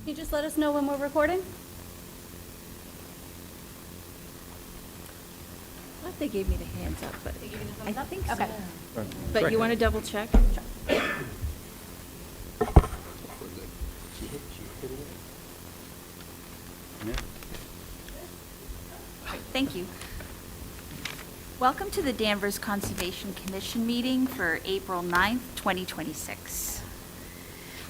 Can you just let us know when we're recording? I thought they gave me the hands up, but I think so. Okay. But you want to double check? Thank you. Welcome to the Danvers Conservation Commission meeting for April 9th, 2026.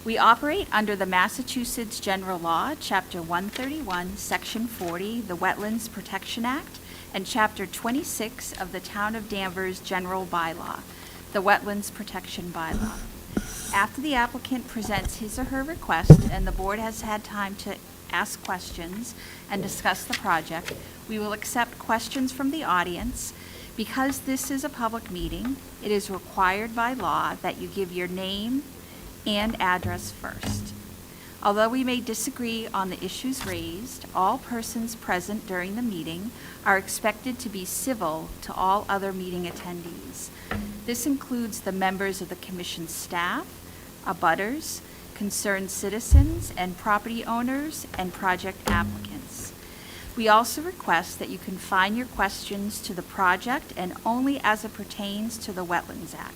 We operate under the Massachusetts General Law, Chapter 131, Section 40, the Wetlands Protection Act, and Chapter 26 of the Town of Danvers General Bylaw, the Wetlands Protection Bylaw. After the applicant presents his or her request and the board has had time to ask questions and discuss the project, we will accept questions from the audience. Because this is a public meeting, it is required by law that you give your name and address first. Although we may disagree on the issues raised, all persons present during the meeting are expected to be civil to all other meeting attendees. This includes the members of the commission staff, abutters, concerned citizens, and property owners and project applicants. We also request that you confine your questions to the project and only as it pertains to the Wetlands Act.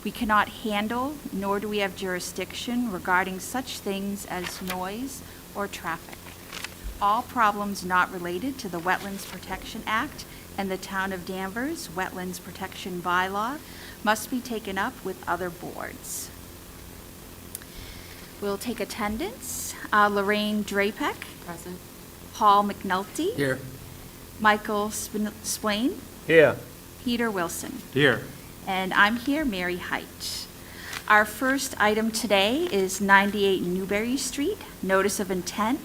We cannot handle, nor do we have jurisdiction regarding such things as noise or traffic. All problems not related to the Wetlands Protection Act and the Town of Danvers Wetlands Protection Bylaw must be taken up with other boards. We'll take attendance. Lorraine Drapek. Present. Paul McNulty. Here. Michael Splain. Here. Peter Wilson. Here. And I'm here, Mary Height. Our first item today is 98 Newberry Street, Notice of Intent,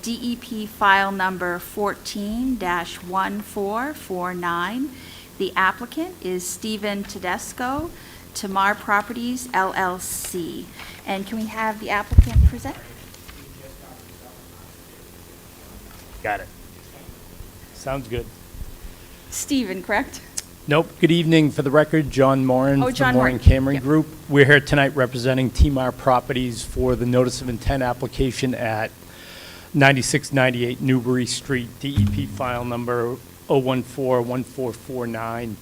DEP file number 14-1449. The applicant is Stephen Tedesco, Tamar Properties LLC. And can we have the applicant present? Got it. Sounds good. Stephen, correct? Nope. Good evening. For the record, John Moran Oh, John from Moran Moran. Cameron Yep. Group. We're here tonight representing Tamar Properties for the Notice of Intent application at 9698 Newbury Street, DEP file number 0141449.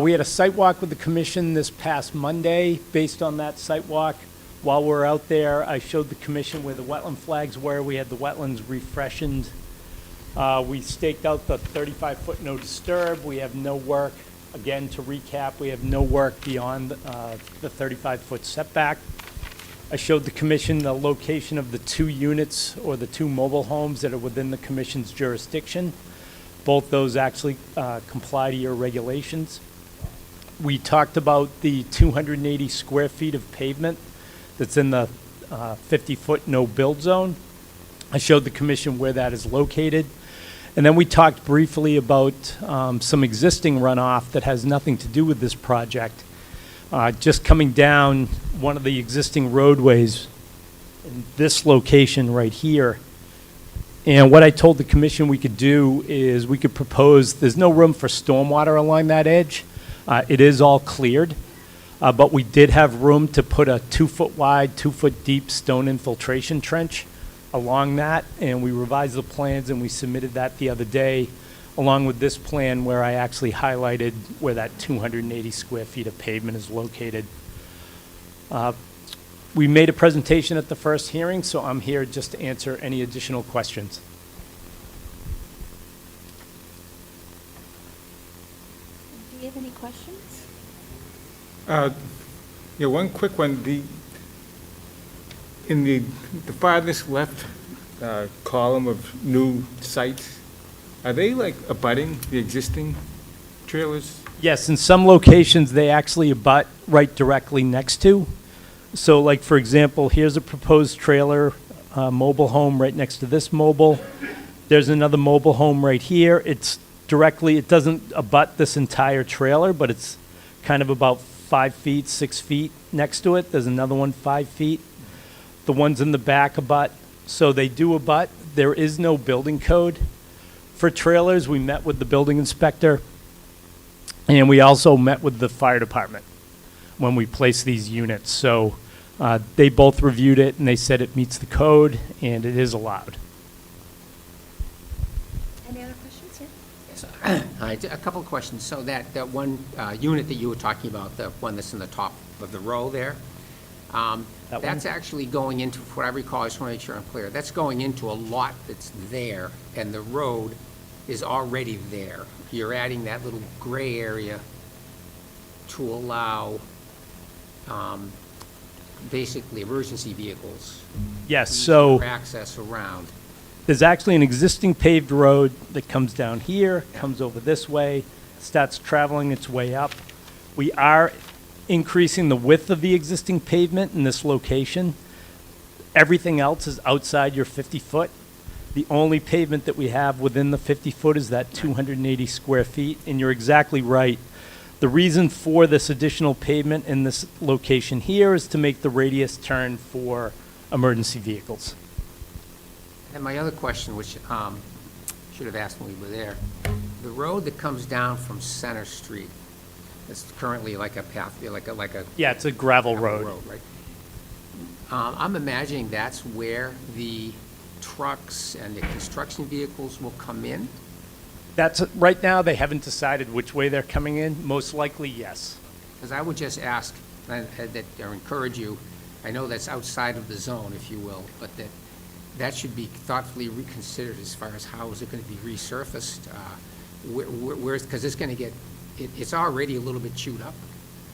We had a site walk with the commission this past Monday. Based on that site walk, while we're out there, I showed the commission where the wetland flags were. We had the wetlands refreshened. We staked out the 35-foot no disturb. We have no work, again, to recap, we have no work beyond the 35-foot setback. I showed the commission the location of the two units or the two mobile homes that are within the commission's jurisdiction. Both those actually comply to your regulations. We talked about the 280 square feet of pavement that's in the 50-foot no-build zone. I showed the commission where that is located. And then we talked briefly about some existing runoff that has nothing to do with this project. Just coming down one of the existing roadways in this location right here. And what I told the commission we could do is we could propose, there's no room for stormwater along that edge. It is all cleared. But we did have room to put a 2-foot wide, 2-foot deep stone infiltration trench along that, and we revised the plans and we submitted that the other day, along with this plan where I actually highlighted where that 280 square feet of pavement is located. We made a presentation at the first hearing, so I'm here just to answer any additional questions. Do you have any questions? Yeah, one quick one. In the farthest left column of new sites, are they like abutting the existing trailers? Yes, in some locations, they actually abut right directly next to. So like, for example, here's a proposed trailer, mobile home right next to this mobile. There's another mobile home right here. It's directly, it doesn't abut this entire trailer, but it's kind of about 5 feet, 6 feet next to it. There's another one 5 feet. The ones in the back abut. So they do abut. There is no building code for trailers. We met with the building inspector, and we also met with the fire department when we placed these units. So They both reviewed it, and they said it meets the code, and it is allowed. Any other questions? Yeah. Yes. Hi, a couple of questions. So that one unit that you were talking about, the one that's in the top of the row there, That that's one? actually going into, from what I recall, I just want to make sure I'm clear, that's going into a lot that's there, and the road is already there. You're adding that little gray area to allow, basically, emergency vehicles. Yes, easier so access around. there's actually an existing paved road that comes down here, comes over this way, starts traveling its way up. We are increasing the width of the existing pavement in this location. Everything else is outside your 50-foot. The only pavement that we have within the 50-foot is that 280 square feet, and you're exactly right. The reason for this additional pavement in this location here is to make the radius turn for emergency vehicles. And my other question, which should have asked when we were there, the road that comes down from Center Street, it's currently like a path, like a Yeah, it's a gravel gravel road. right? I'm imagining that's where the trucks and the construction vehicles will come in? That's, right now, they haven't decided which way they're coming in. Most likely, yes. Because I would just ask, or encourage you, I know that's outside of the zone, if you will, but that should be thoughtfully reconsidered as far as how is it going to be resurfaced? Where's, because it's going to get, it's already a little bit chewed up.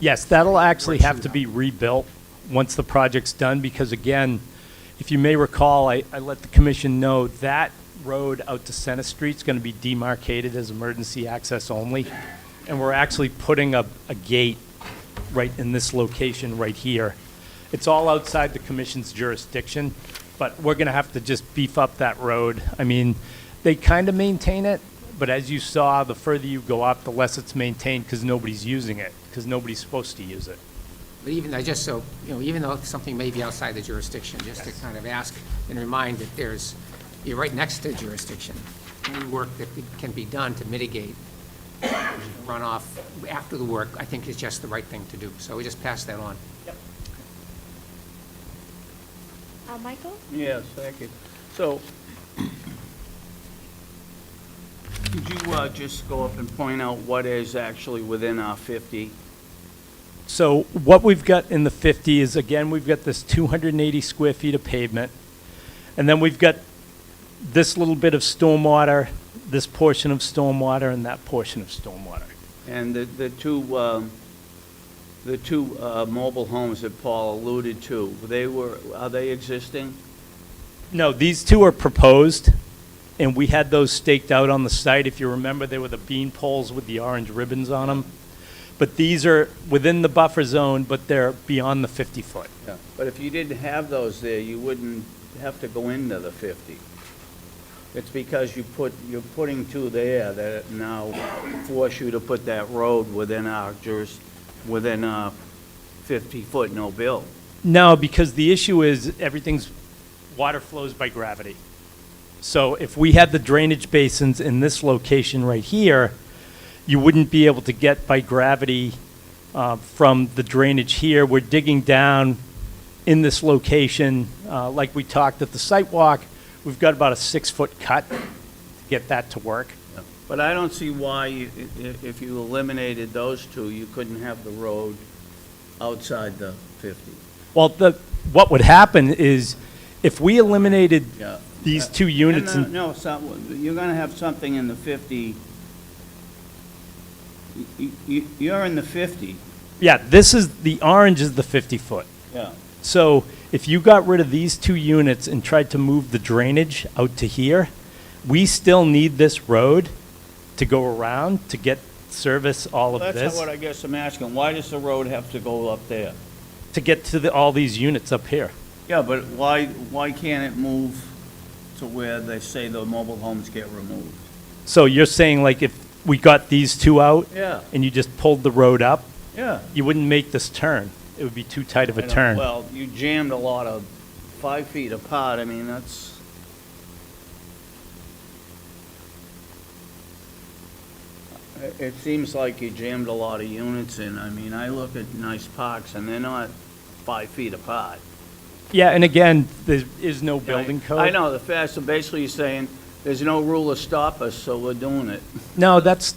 Yes, that'll actually Once have you to know. be rebuilt once the project's done, because again, if you may recall, I let the commission know that road out to Center Street's going to be demarcated as emergency access only, and we're actually putting a gate right in this location right here. It's all outside the commission's jurisdiction, but we're going to have to just beef up that road. I mean, they kind of maintain it, but as you saw, the further you go up, the less it's maintained because nobody's using it, because nobody's supposed to use it. But even, I just so, even though something may be outside the jurisdiction, just to kind of ask and remind that you're right next to jurisdiction. Any work that can be done to mitigate runoff after the work, I think is just the right thing to do. So we just pass that on. Michael? Yes, thank you. So, could you just go up and point out what is actually within our 50? So what we've got in the 50 is, again, we've got this 280 square feet of pavement, and then we've got this little bit of stormwater, this portion of stormwater, and that portion of stormwater. And the two mobile homes that Paul alluded to, are they existing? No, these two are proposed, and we had those staked out on the site. If you remember, they were the bean poles with the orange ribbons on them. But these are within the buffer zone, but they're beyond the 50-foot. Yeah. But if you didn't have those there, you wouldn't have to go into the 50. It's because you're putting two there that now force you to put that road within our 50-foot no build. No, because the issue is water flows by gravity. So if we had the drainage basins in this location right here, you wouldn't be able to get by gravity from the drainage here. We're digging down in this location, like we talked at the site walk. We've got about a 6-foot cut to get that to work. But I don't see why, if you eliminated those two, you couldn't have the road outside the 50. Well, what would happen is if we eliminated Yeah. these two units, No, you're gonna have something in the 50. You're in the 50. yeah, the orange is the 50-foot. Yeah. So if you got rid of these two units and tried to move the drainage out to here, we still need this road to go around to get service all of That's this, what I guess I'm asking. Why does the road have to go up there? to get to all these units up here. Yeah, but why can't it move to where they say the mobile homes get removed? So you're saying like if we got these two out Yeah, and you just pulled the road up, yeah. you wouldn't make this turn. It would be too tight of a I know. turn. Well, you jammed a lot of 5 feet apart. I mean, it seems like you jammed a lot of units in. I mean, I look at nice parks and they're not 5 feet apart. Yeah, and again, there is no building code. I know, the fact, so basically you're saying, there's no rule to stop us, so we're doing it. No, that's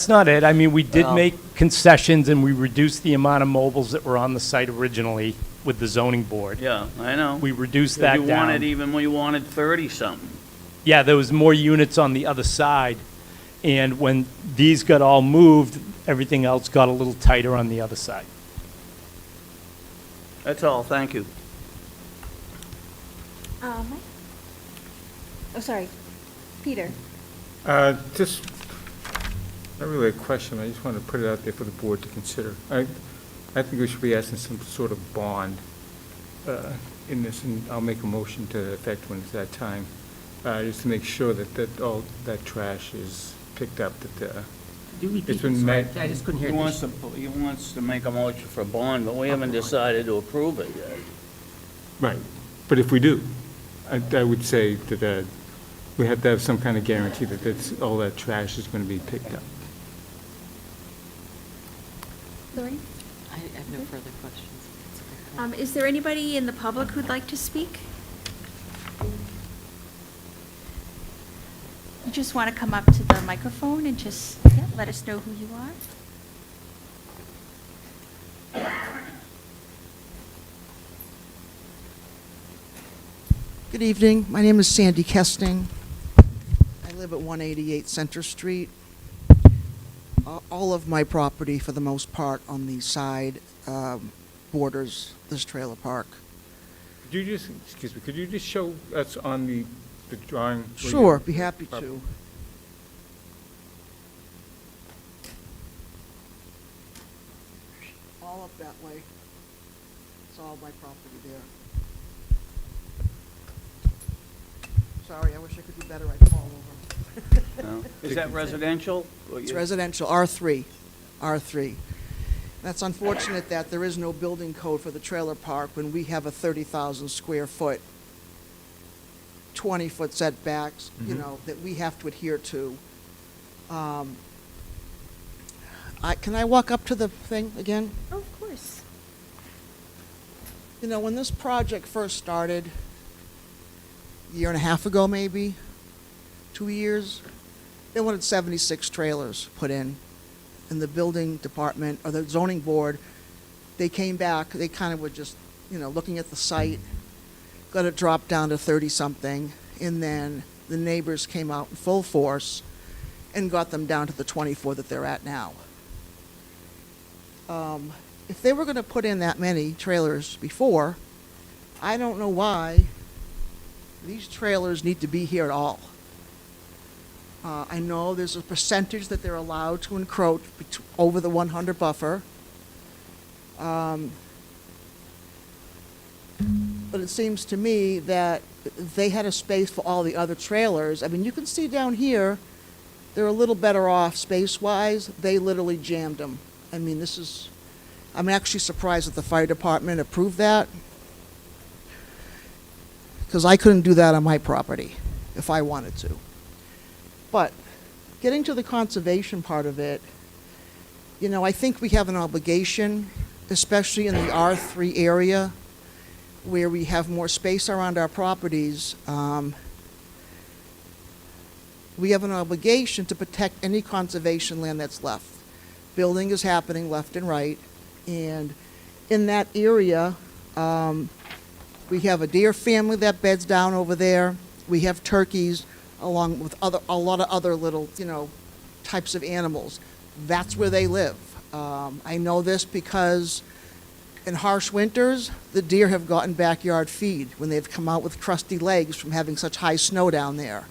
not it. I mean, we did Well- make concessions, and we reduced the amount of mobiles that were on the site originally with the zoning board. Yeah, I know. We reduced that You wanted down. even, when you wanted 30-something. Yeah, there was more units on the other side, and when these got all moved, everything else got a little tighter on the other side. That's all, thank you. Mike? Oh, sorry. Peter? Just, not really a question, I just want to put it out there for the board to consider. I think we should be asking some sort of bond in this, and I'll make a motion to that effect when it's that time, just to make sure that all that trash is picked up, that, Could you repeat It's been this? Sorry, made- I just couldn't hear He it. wants to make a motion for a bond, but we haven't decided to approve it yet. right, but if we do, I would say that we have to have some kind of guarantee that all that trash is going to be picked up. Lorraine? I have no further questions. It's okay. Is there anybody in the public who'd like to speak? You just want to come up to the microphone and just let us know who you are? Good evening. My name is Sandy Kesting. I live at 188 Center Street. All of my property, for the most part, on the side borders this trailer park. Could you just, excuse me, could you just show us on the drawing? where Sure, you- be happy to. All up that way. It's all my property there. Sorry, I wish I could do better. I'd fall over. No? Is that residential? It's residential, R3, R3. That's unfortunate that there is no building code for the trailer park when we have a 30,000 square foot, 20-foot setbacks, you know, that we have to adhere to. Can I walk up to the thing again? Oh, of course. You know, when this project first started, a year and a half ago maybe, 2 years, they wanted 76 trailers put in. And the building department, or the zoning board, they came back, they kind of were just, you know, looking at the site, got it dropped down to 30-something, and then the neighbors came out in full force and got them down to the 24 that they're at now. If they were going to put in that many trailers before, I don't know why these trailers need to be here at all. I know there's a percentage that they're allowed to encroach over the 100 buffer. But it seems to me that they had a space for all the other trailers. I mean, you can see down here, they're a little better off space-wise. They literally jammed them. I mean, I'm actually surprised that the fire department approved that, because I couldn't do that on my property if I wanted to. But getting to the conservation part of it, you know, I think we have an obligation, especially in the R3 area, where we have more space around our properties. We have an obligation to protect any conservation land that's left. Building is happening left and right, and in that area, we have a deer family that beds down over there. We have turkeys, along with a lot of other little, you know, types of animals. That's where they live. I know this because in harsh winters, the deer have gotten backyard feed when they've come out with crusty legs from having such high snow down there.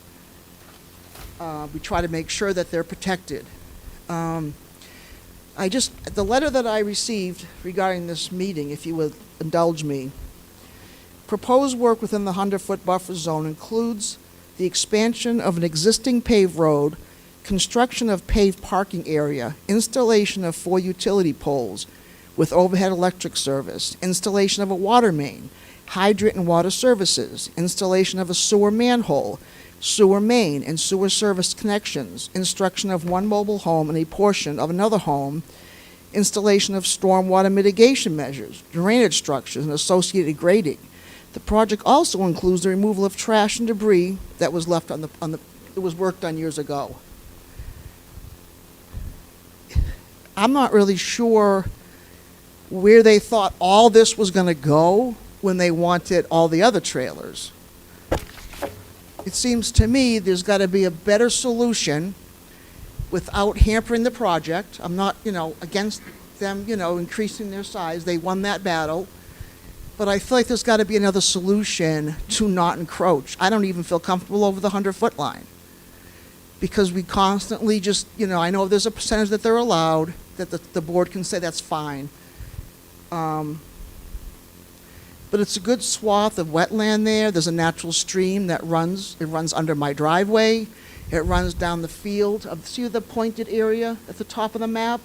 We try to make sure that they're protected. The letter that I received regarding this meeting, if you would indulge me, proposed work within the 100-foot buffer zone includes the expansion of an existing paved road, construction of paved parking area, installation of 4 utility poles with overhead electric service, installation of a water main, hydrant and water services, installation of a sewer manhole, sewer main and sewer service connections, instruction of 1 mobile home and a portion of another home, installation of stormwater mitigation measures, drainage structures, and associated grading. The project also includes the removal of trash and debris that was left it was worked on years ago. I'm not really sure where they thought all this was going to go when they wanted all the other trailers. It seems to me there's got to be a better solution without hampering the project. I'm not, against them, increasing their size. They won that battle. But I feel like there's got to be another solution to not encroach. I don't even feel comfortable over the 100-foot line. Because we constantly just, I know there's a percentage that they're allowed, that the board can say that's fine. But it's a good swath of wetland there. There's a natural stream that runs under my driveway. It runs down the field. See the pointed area at the top of the map?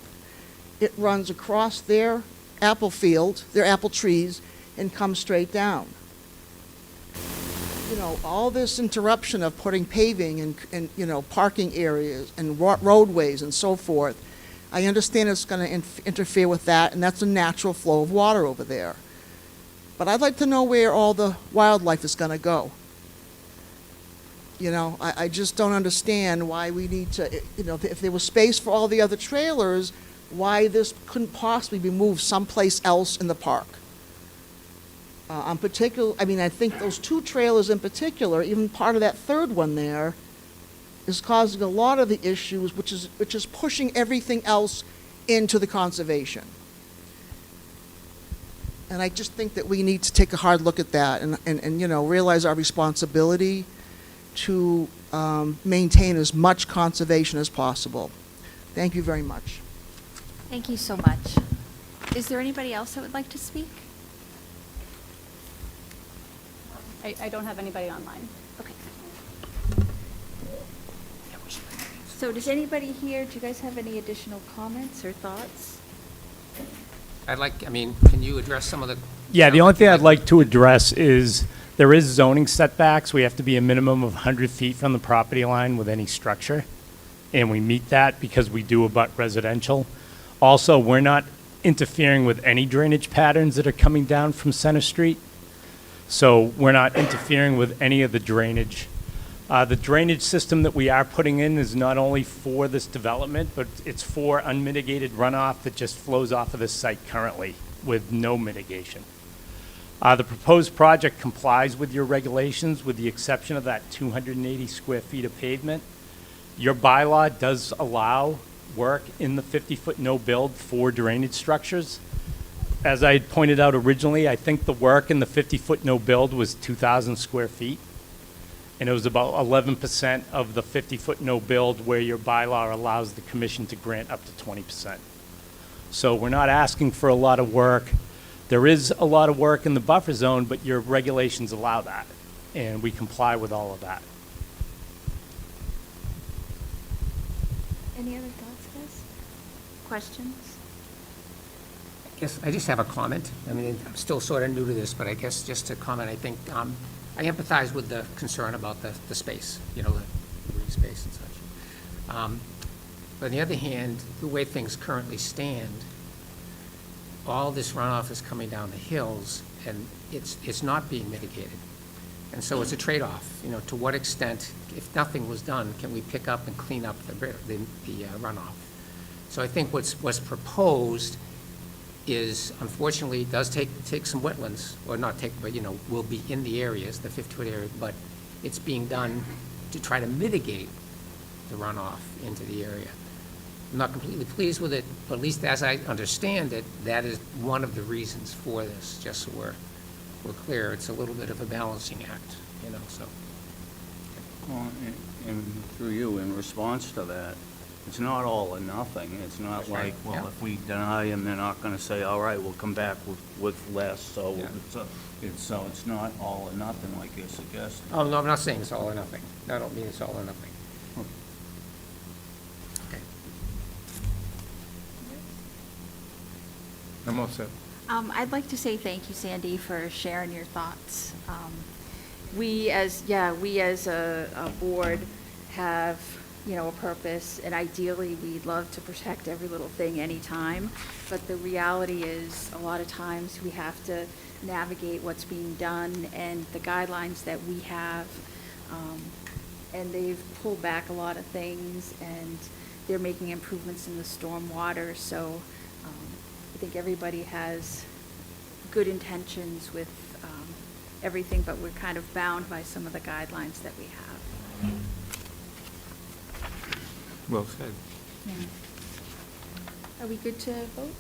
It runs across their apple field, their apple trees, and comes straight down. All this interruption of putting paving and parking areas and roadways and so forth, I understand it's going to interfere with that, and that's a natural flow of water over there. But I'd like to know where all the wildlife is going to go. I just don't understand why we need to, if there was space for all the other trailers, why this couldn't possibly be moved someplace else in the park. I think those two trailers in particular, even part of that third one there, is causing a lot of the issues, which is pushing everything else into the conservation. And I just think that we need to take a hard look at that and realize our responsibility to maintain as much conservation as possible. Thank you very much. Thank you so much. Is there anybody else that would like to speak? I don't have anybody online. Okay. So does anybody here, do you guys have any additional comments or thoughts? Can you address some of the? Yeah, the only thing I'd like to address is there is zoning setbacks. We have to be a minimum of 100 feet from the property line with any structure, and we meet that because we do abut residential. Also, we're not interfering with any drainage patterns that are coming down from Center Street, so we're not interfering with any of the drainage. The drainage system that we are putting in is not only for this development, but it's for unmitigated runoff that just flows off of this site currently with no mitigation. The proposed project complies with your regulations with the exception of that 280 square feet of pavement. Your bylaw does allow work in the 50-foot no-build for drainage structures. As I had pointed out originally, I think the work in the 50-foot no-build was 2,000 square feet. And it was about 11% of the 50-foot no-build where your bylaw allows the commission to grant up to 20%. So we're not asking for a lot of work. There is a lot of work in the buffer zone, but your regulations allow that, and we comply with all of that. Any other thoughts, guys? Questions? Yes, I just have a comment. I'm still sort of new to this, but I guess just to comment, I think I empathize with the concern about the space, the green space and such. But on the other hand, the way things currently stand, all this runoff is coming down the hills, and it's not being mitigated. And so it's a trade-off. To what extent, if nothing was done, can we pick up and clean up the runoff? So I think what's proposed is, unfortunately, does take some wetlands, or not take, but, will be in the areas, the 50-foot area, but it's being done to try to mitigate the runoff into the area. I'm not completely pleased with it, but at least as I understand it, that is one of the reasons for this, just so we're clear. It's a little bit of a balancing act, so. Well, and through you, in response to that, it's not all or nothing. It's not That's like, right, well, yeah. if we deny them, they're not gonna say, all right, we'll come back with less, so Yeah. it's not all or nothing like you're suggesting. Oh, no, I'm not saying it's all or nothing. I don't mean it's all or nothing. Okay. I'm all set. I'd like to say thank you, Sandy, for sharing your thoughts. We as a board have a purpose, and ideally, we'd love to protect every little thing anytime, but the reality is, a lot of times, we have to navigate what's being done and the guidelines that we have, and they've pulled back a lot of things, and they're making improvements in the stormwater, so I think everybody has good intentions with everything, but we're kind of bound by some of the guidelines that we have. Well said. Are we good to vote?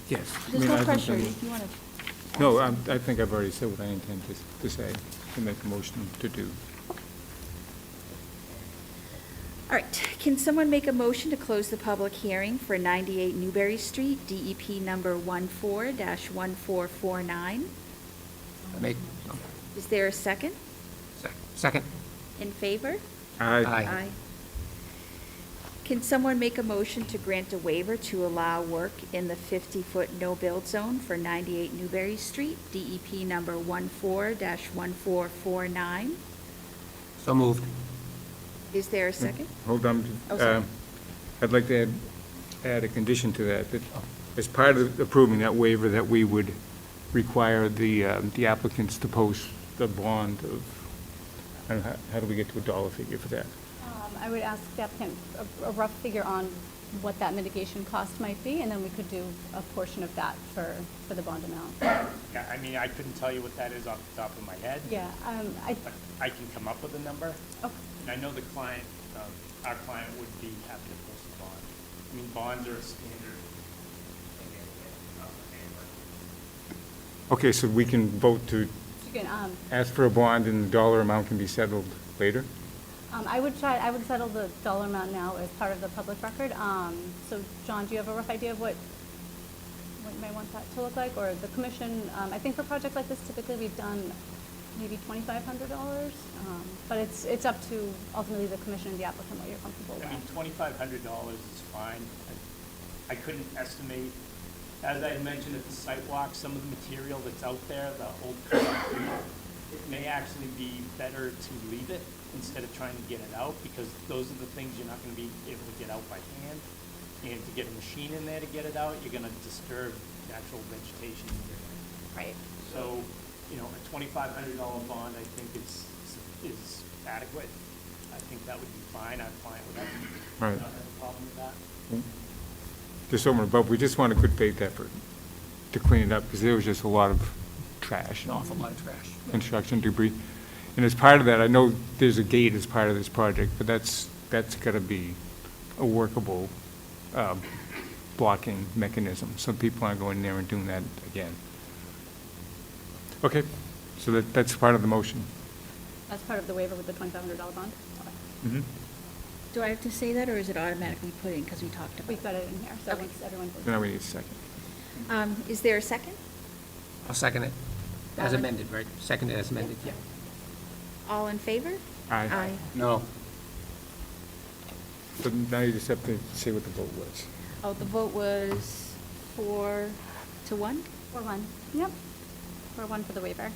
Yes. I There's mean, I no think pressure, I'm- if you want to. No, I think I've already said what I intend to say, to make a motion to do. All right, can someone make a motion to close the public hearing for 98 Newberry Street, DEP number 14-1449? Make, Is there a second? second? In favor? Aye. Can someone make a motion to grant a waiver to allow work in the 50-foot no-build zone for 98 Newberry Street, DEP number 14-1449? So moved. Is there a second? Hold on. Oh, sorry. I'd like to add a condition to that as part of approving that waiver, that we would require the applicants to post the bond of, I don't know, how do we get to a dollar figure for that? I would ask the applicant a rough figure on what that mitigation cost might be, and then we could do a portion of that for the bond amount. Yeah, I mean, I couldn't tell you what that is off the top of my head. Yeah, But I can come up with a number. okay. And I know the client, our client would be happy to post a bond. I mean, bonds are a standard thing anyway. Okay, so we can vote to You can, ask for a bond and the dollar amount can be settled later? I would settle the dollar amount now as part of the public record. So, John, do you have a rough idea of what you might want that to look like? Or the commission, I think for projects like this, typically we've done maybe $2,500. But it's up to ultimately the commission and the applicant what you're comfortable with. I mean, $2,500 is fine. I couldn't estimate, as I had mentioned at the site walk, some of the material that's out there, the old concrete, it may actually be better to leave it instead of trying to get it out, because those are the things you're not going to be able to get out by hand. And to get a machine in there to get it out, you're going to disturb natural vegetation. Right. So, a $2,500 bond, I think is adequate. I think that would be fine. Our client would Right. not have a problem with that. Just over and above, we just want a good faith effort to clean it up, because there was just a lot of trash. An awful lot of trash. Construction debris. And as part of that, I know there's a gate as part of this project, but that's got to be a workable blocking mechanism, so people aren't going in there and doing that again. Okay, so that's part of the motion. As part of the waiver with the $2,500 bond? Okay. Mhm. Do I have to say that, or is it automatically put in because we talked about We've it? got it in here, so Okay. once everyone votes. Now we need a second. Is there a second? I'll second it. As amended, right? Second as amended, yeah. All in favor? Aye. No. So now you just have to say what the vote was. Oh, the vote was 4-1? 4-1, yep. 4-1 for the waiver.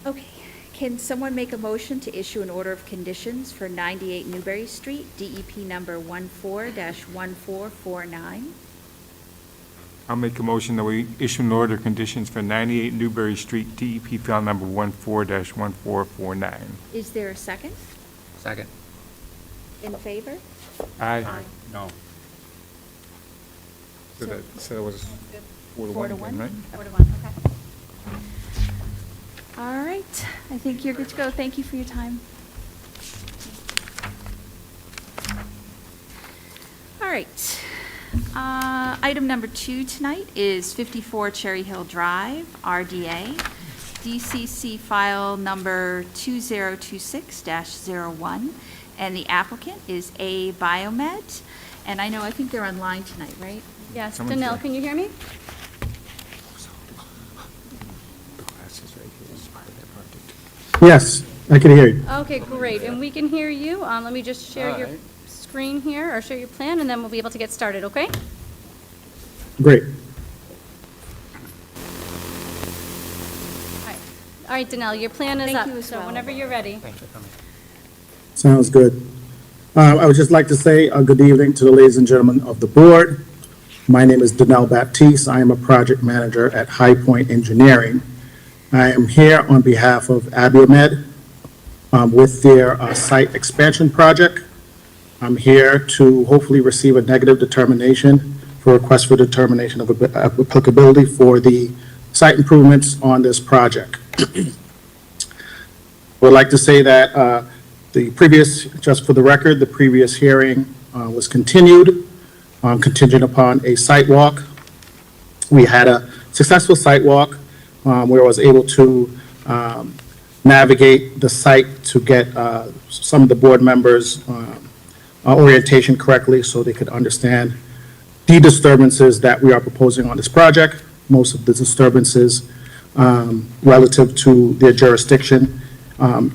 Okay. Can someone make a motion to issue an order of conditions for 98 Newberry Street, DEP number 14-1449? I'll make a motion that we issue an order of conditions for 98 Newberry Street, DEP file number 14-1449. Is there a second? Second. In favor? Aye. No. So that was 4 to 1 again, right? 4-1, okay. All right. I think you're good to go. Thank you for your time. All right. Item number 2 tonight is 54 Cherry Hill Drive, RDA, DCC file number 2026-01, and the applicant is A Biomed. And I think they're online tonight, right? Yes, Someone's Danelle, there. can you hear me? The glasses right here is part of that project. Yes, I can hear you. Okay, great, and we can hear you. Let me just share your screen here, or share your plan, and then we'll be able to get started, okay? Great. All right, Danelle, your plan is Thank up, you as so well. whenever you're ready. Thanks for coming. Sounds good. I would just like to say good evening to the ladies and gentlemen of the board. My name is Danelle Baptiste. I am a project manager at High Point Engineering. I am here on behalf of Abiomed with their site expansion project. I'm here to hopefully receive a negative determination for request for determination of applicability for the site improvements on this project. Would like to say that the previous, just for the record, the previous hearing was continued, contingent upon a site walk. We had a successful site walk where I was able to navigate the site to get some of the board members' orientation correctly so they could understand the disturbances that we are proposing on this project. Most of the disturbances relative to their jurisdiction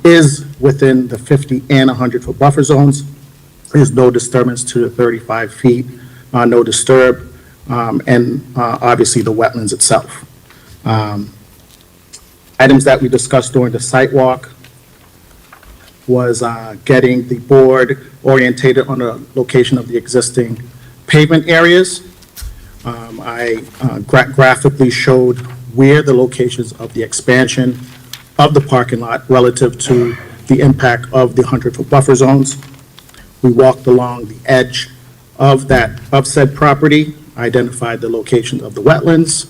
is within the 50 and 100-foot buffer zones. There's no disturbance to the 35 feet, no disturb, and obviously the wetlands itself. Items that we discussed during the site walk was getting the board orientated on the location of the existing pavement areas. I graphically showed where the locations of the expansion of the parking lot relative to the impact of the 100-foot buffer zones. We walked along the edge of said property, identified the location of the wetlands.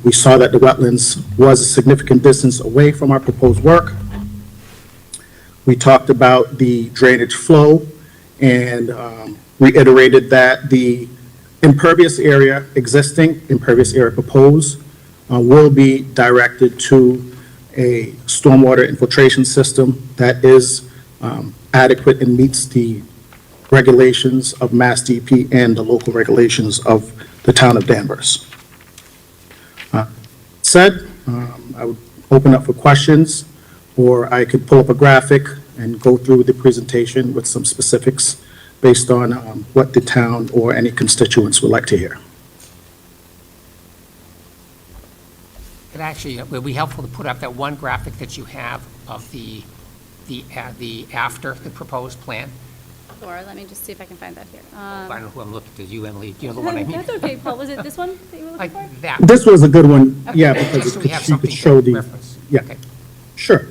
We saw that the wetlands was a significant distance away from our proposed work. We talked about the drainage flow and reiterated that the existing impervious area proposed will be directed to a stormwater infiltration system that is adequate and meets the regulations of Mass DP and the local regulations of the town of Danvers. I would open up for questions, or I could pull up a graphic and go through the presentation with some specifics based on what the town or any constituents would like to hear. It actually, it would be helpful to put up that one graphic that you have of the after the proposed plan. Or let me just see if I can find that here. I don't know who I'm looking to, you, Emily, do you know the one I mean? That's okay, Paul. Was it this one that you were looking Like for? that. This was a good one, yeah, Just because so we have you something could show to the, reference. yeah, Okay. sure.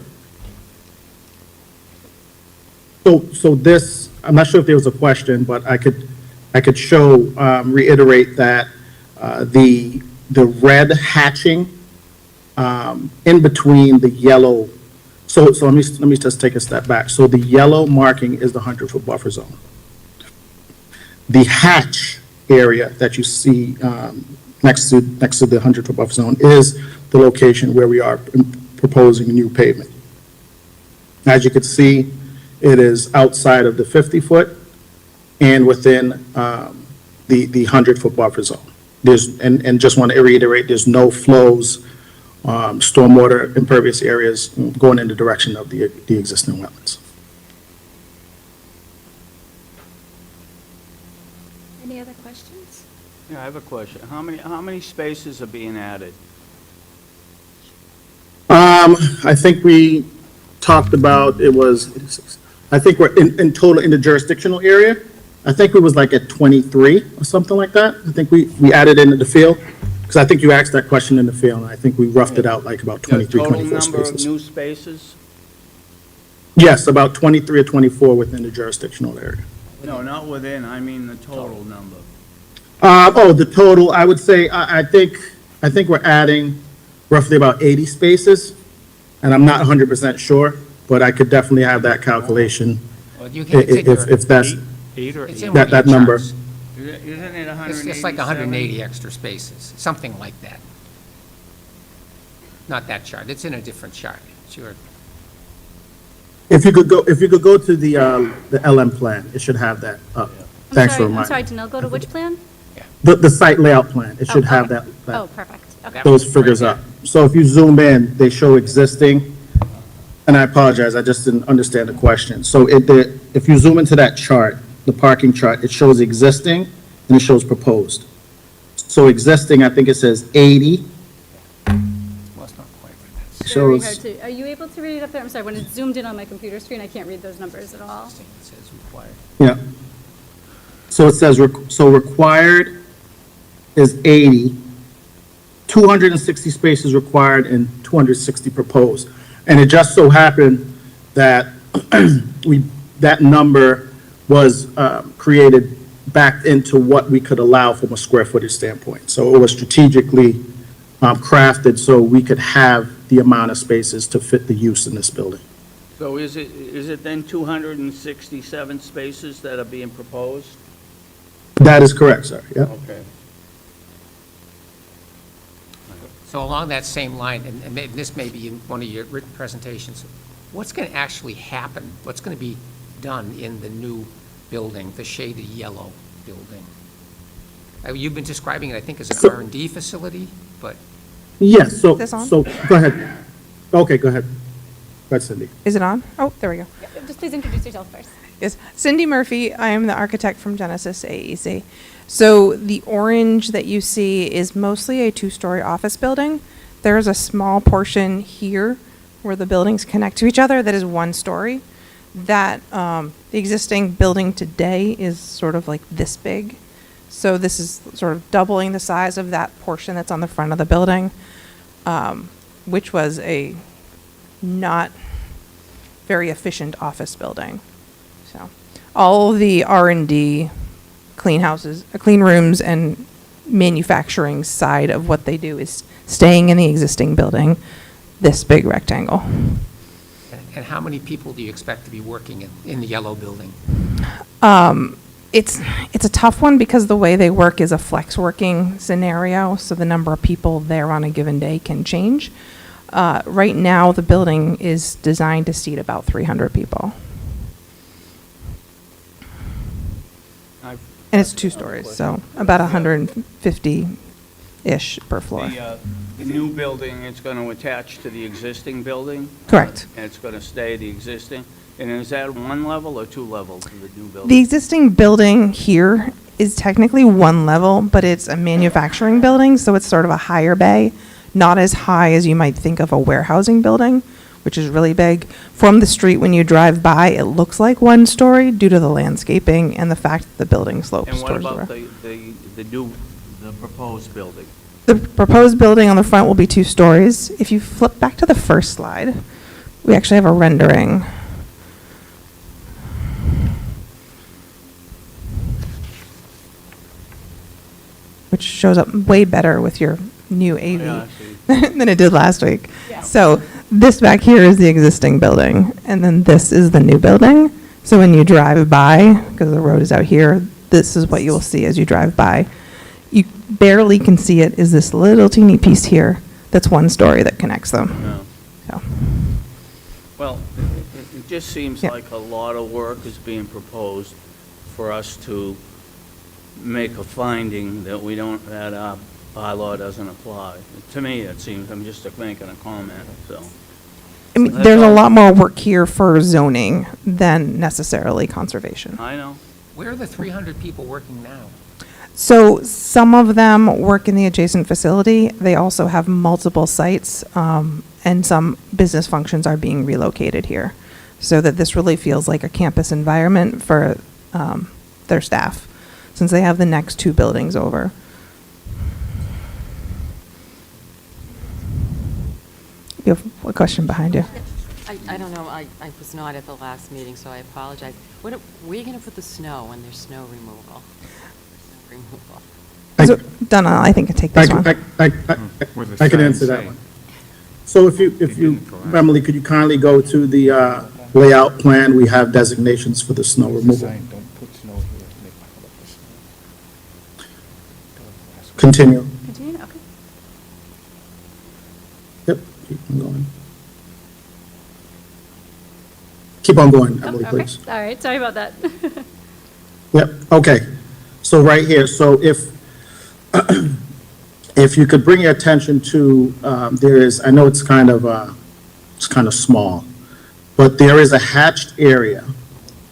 So this, I'm not sure if there was a question, but I could show, reiterate that the red hatching in between the yellow, so let me just take a step back. So the yellow marking is the 100-foot buffer zone. The hatch area that you see next to the 100-foot buffer zone is the location where we are proposing new pavement. As you can see, it is outside of the 50-foot and within the 100-foot buffer zone. And just want to reiterate, there's no flows, stormwater impervious areas going in the direction of the existing wetlands. Any other questions? Yeah, I have a question. How many spaces are being added? I think we talked about, I think we're in total in the jurisdictional area. I think we was like at 23 or something like that. I think we added into the field, because I think you asked that question in the field, and I think we roughed it out like about 23, 24 Total number of spaces. new spaces? Yes, about 23 or 24 within the jurisdictional area. No, not within, I mean the total number. The total, I would say, I think we're adding roughly about 80 spaces, and I'm not 100% sure, but I could definitely have that calculation Well, you can, it's in your- if that's, Eight or it's eight? in one of that your number. charts. Isn't it 187? It's like 180 extra spaces, something like that. Not that chart, it's in a different chart, sure. If you could go to the LM plan, it should have that up. Thanks for I'm sorry, reminding. Danil, go to which plan? The site layout plan, it should Oh, have okay. that. Oh, perfect. Okay. That Those was figures right up. So if you zoom in, they show existing, and I apologize, I just didn't understand the question. So if you zoom into that chart, the parking chart, it shows existing and it shows proposed. So existing, I think it says 80, Well, it's not quite right, that's very Shows- hard to, are you able to read it up there? I'm sorry, when it's zoomed in on my computer screen, I can't read those numbers at all. It says required. Yeah. So it says, so required is 80, 260 spaces required and 260 proposed. And it just so happened that that number was created back into what we could allow from a square footage standpoint. So it was strategically crafted so we could have the amount of spaces to fit the use in this building. So is it then 267 spaces that are being proposed? That is correct, sir, yeah. Okay. So along that same line, and this may be in one of your written presentations, what's going to actually happen? What's going to be done in the new building, the shaded yellow building? You've been describing it, I think, as an So- R&D facility, but Yes, so, This on? so, go ahead. Okay, go ahead. Go ahead, Cindy. Is it on? Oh, there we go. Just please introduce yourself first. Yes, Cindy Murphy. I am the architect from Genesis AEC. So the orange that you see is mostly a two-story office building. There's a small portion here where the buildings connect to each other that is one story. That the existing building today is sort of like this big. So this is sort of doubling the size of that portion that's on the front of the building, which was a not very efficient office building. So all the R&D, clean houses, clean rooms and manufacturing side of what they do is staying in the existing building, this big rectangle. and how many people do you expect to be working in the yellow building? It's a tough one because the way they work is a flex working scenario, so the number of people there on a given day can change. Right now, the building is designed to seat about 300 people. And it's two stories, so about 150-ish per floor. The new building, it's going to attach to the existing building? Correct. And it's going to stay the existing? And is that one level or two levels of the new building? The existing building here is technically one level, but it's a manufacturing building, so it's sort of a higher bay, not as high as you might think of a warehousing building, which is really big. From the street, when you drive by, it looks like one story due to the landscaping and the fact that the building slopes And what towards about the road. the proposed building? The proposed building on the front will be 2 stories. If you flip back to the first slide, we actually have a rendering. Which shows up way better with your new AV Yeah, than it did last week. Yeah. So this back here is the existing building, and then this is the new building. So when you drive by, because the road is out here, this is what you will see as you drive by. You barely can see it, is this little teeny piece here that's one story that connects them. No. So, Well, it just seems Yeah. like a lot of work is being proposed for us to make a finding that we don't, that our bylaw doesn't apply. To me, it seems, I'm just making a comment, so. I mean, That's there's a all. lot more work here for zoning than necessarily conservation. I know. Where are the 300 people working now? So some of them work in the adjacent facility. They also have multiple sites, and some business functions are being relocated here. So that this really feels like a campus environment for their staff, since they have the next 2 buildings over. You have a question behind you. I don't know, I was not at the last meeting, so I apologize. Where are you going to put the snow when there's snow removal? So, Donna, I think I take this one. I can answer that one. So if you, Emily, could you kindly go to the layout plan? We have designations for the snow removal. Don't put snow here. Continue. Continue, okay. Yep, keep on going. Keep on going, Emily, Oh, please. okay. All right, sorry about that. Yep, okay. So right here, so if you could bring your attention to, there is, I know it's kind of small, but there is a hatched area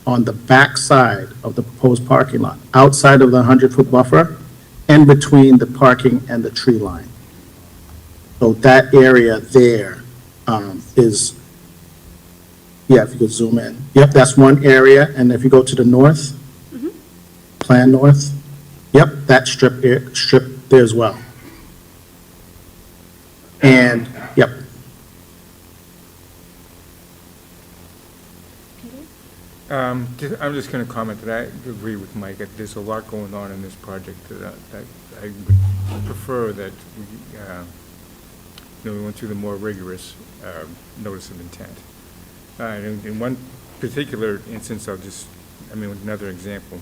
on the back side of the proposed parking lot, outside of the 100-foot buffer, in between the parking and the tree line. So that area there is, yeah, if you could zoom in. Yep, that's one area, and if you go to the north, plan north, yep, that strip there as well. And, yep, I'm just going to comment that I agree with Mike, that there's a lot going on in this project that I would prefer that we went through the more rigorous notice of intent. In one particular instance, another example,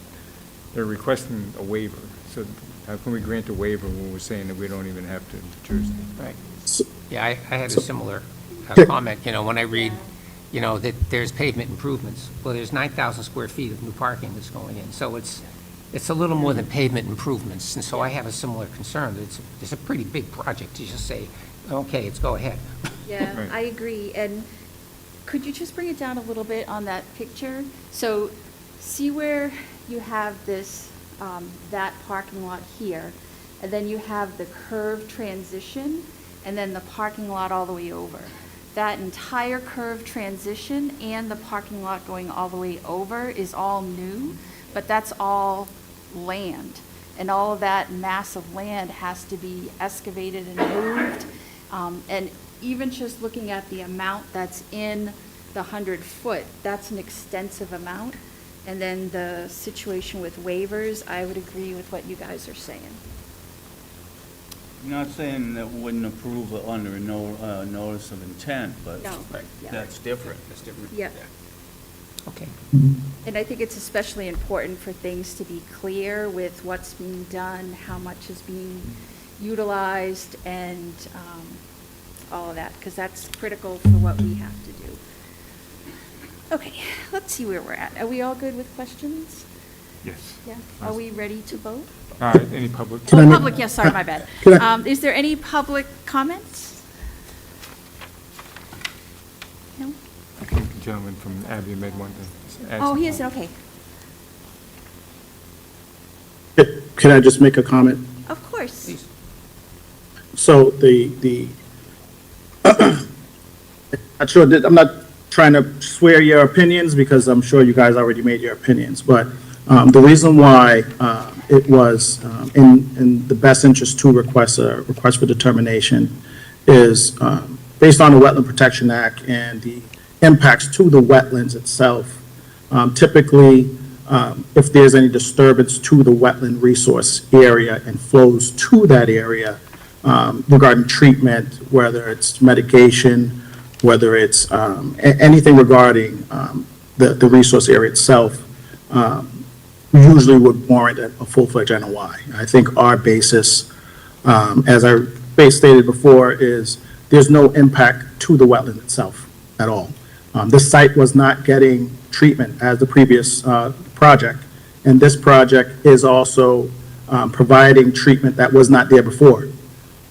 they're requesting a waiver. So how can we grant a waiver when we're saying that we don't even have to jurisdiction? Right. Yeah, I had a similar Okay. comment, when I read, that there's pavement improvements. Well, there's 9,000 square feet of new parking that's going in, so it's a little more than pavement improvements. And so I have a similar concern, that it's a pretty big project to just say, okay, let's go ahead. Yeah, Right. I agree. And could you just bring it down a little bit on that picture? So see where you have this, that parking lot here, and then you have the curved transition, and then the parking lot all the way over. That entire curved transition and the parking lot going all the way over is all new, but that's all land. And all of that mass of land has to be excavated and moved. And even just looking at the amount that's in the 100-foot, that's an extensive amount. And then the situation with waivers, I would agree with what you guys are saying. I'm not saying that we wouldn't approve it under a notice of intent, but No, yeah. that's different. That's different. Yeah. Okay. And I think it's especially important for things to be clear with what's being done, how much is being utilized, and all of that, because that's critical for what we have to do. Okay, let's see where we're at. Are we all good with questions? Yes. Yeah. Are we ready to vote? Any public? Can I Oh, make- public, yes, sorry, my bad. Can I- Is there any public comments? No? I think the gentleman from Abbey Med wanted to add Oh, some he is, comment. okay. Can I just make a comment? Of course. Please. So I'm not trying to swear your opinions, because I'm sure you guys already made your opinions, but the reason why it was in the best interest to request a request for determination is based on the Wetland Protection Act and the impacts to the wetlands itself. Typically, if there's any disturbance to the wetland resource area and flows to that area regarding treatment, whether it's mitigation, whether it's anything regarding the resource area itself, usually would warrant a full-fledged NOI. I think our basis, as I stated before, is there's no impact to the wetland itself at all. This site was not getting treatment as the previous project, and this project is also providing treatment that was not there before.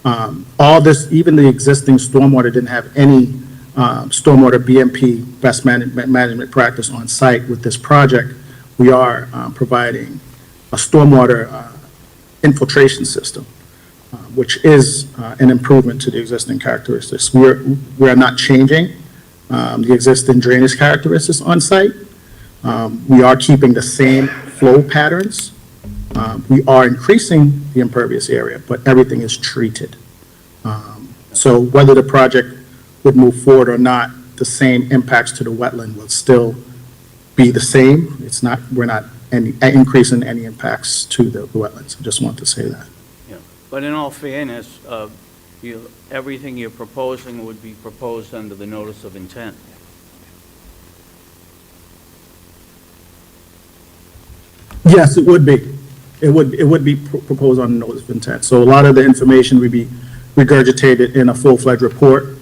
All this, even the existing stormwater didn't have any stormwater BMP, best management practice on site. With this project, we are providing a stormwater infiltration system, which is an improvement to the existing characteristics. We are not changing the existing drainage characteristics on site. We are keeping the same flow patterns. We are increasing the impervious area, but everything is treated. So whether the project would move forward or not, the same impacts to the wetland will still be the same. It's not, we're not increasing any impacts to the wetlands. I just want to say that. Yeah. But in all fairness, everything you're proposing would be proposed under the notice of intent. Yes, it would be. It would be proposed on the notice of intent. So a lot of the information would be regurgitated in a full-fledged report.